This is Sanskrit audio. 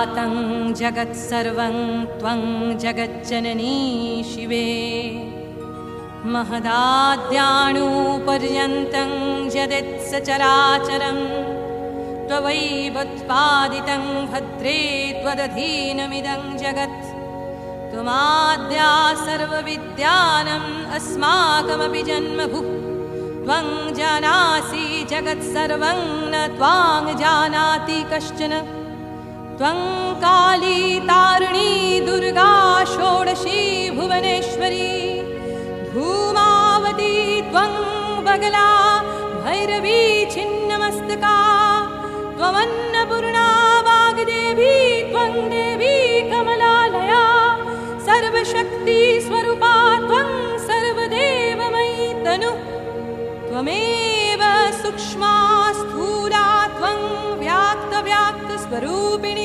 तं जगत्सर्वं त्वं जगज्जननी शिवे महदाद्याणुपर्यन्तं यदित्सचराचरं त्ववैवोत्पादितं भद्रे त्वदधीनमिदं जगत् त्वमाद्या सर्वविद्यानम् अस्माकमपि जन्मभुः त्वं जानासि जगत्सर्वं न त्वां जानाति कश्चन त्वं काली तारिणी दुर्गा षोडशी भुवनेश्वरी धूमावती त्वं बगला भैरवी छिन्नमस्तका त्वमन्नपूर्णा वाग्देवी त्वं देवी कमलालया सर्वशक्तिस्वरूपा त्वं सर्वदेवमयी तनुः त्वमेव सूक्ष्मा स्थूला त्वं व्याक्तव्याक्तस्वरूपिणी